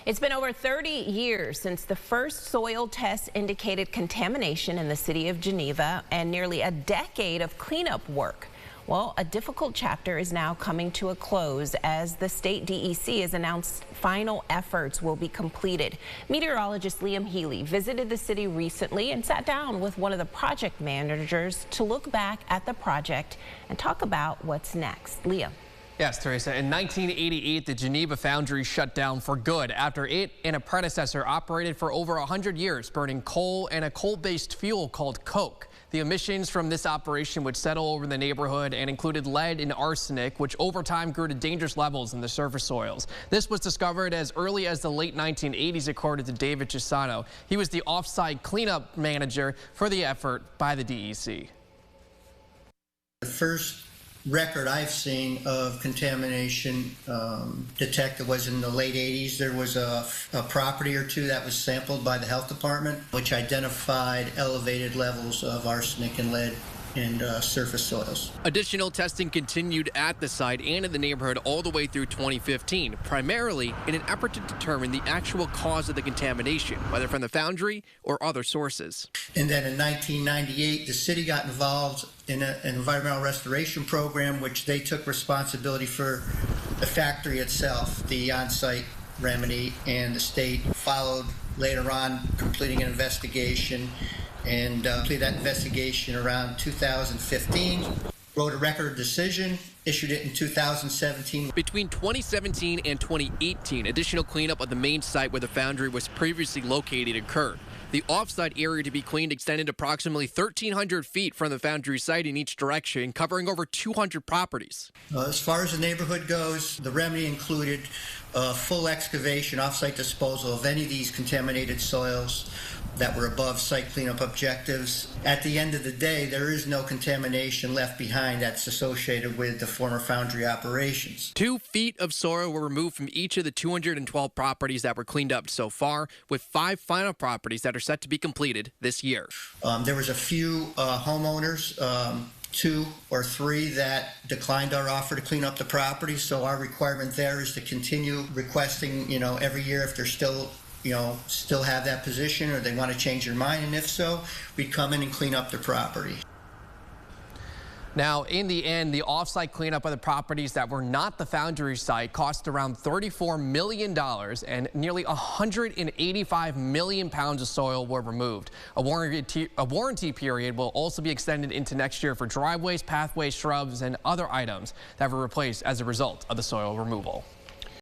It's been over 30 years since the first soil test indicated contamination in the city of Geneva and nearly a decade of cleanup work. Well, a difficult chapter is now coming to a close as the state DEC has announced final efforts will be completed. Meteorologist Liam Healy visited the city recently and sat down with one of the project managers to look back at the project and talk about what's next. Liam. Yes, Teresa. In 1988, the Geneva Foundry shut down for good after it and a predecessor operated for over 100 years, burning coal and a coal-based fuel called coke. The emissions from this operation would settle over the neighborhood and included lead and arsenic, which over time grew to dangerous levels in the surface soils. This was discovered as early as the late 1980s, according to David Chisano. He was the off-site cleanup manager for the effort by the DEC. The first record I've seen of contamination detected was in the late 80s. There was a property or two that was sampled by the health department, which identified elevated levels of arsenic and lead in surface soils. Additional testing continued at the site and in the neighborhood all the way through 2015, primarily in an effort to determine the actual cause of the contamination, whether from the foundry or other sources. And then in 1998, the city got involved in an environmental restoration program, which they took responsibility for the factory itself, the on-site remedy, and the state followed later on, completing an investigation, and completed that investigation around 2015, wrote a record decision, issued it in 2017. Between 2017 and 2018, additional cleanup of the main site where the foundry was previously located occurred. The off-site area to be cleaned extended approximately 1,300 feet from the foundry site in each direction, covering over 200 properties. As far as the neighborhood goes, the remedy included full excavation, off-site disposal of any of these contaminated soils that were above site cleanup objectives. At the end of the day, there is no contamination left behind that's associated with the former foundry operations. 2 feet of soil were removed from each of the 212 properties that were cleaned up so far, with 5 final properties that are set to be completed this year. There was a few homeowners, 2 or 3 that declined our offer to clean up the property. So our requirement there is to continue requesting, every year if they're still have that position or they want to change their mind, and if so, we'd come in and clean up their property. Now, in the end, the off-site cleanup of the properties that were not the foundry site cost around $34 million, and nearly 185 million pounds of soil were removed. A warranty period will also be extended into next year for driveways, pathways, shrubs, and other items that were replaced as a result of the soil removal.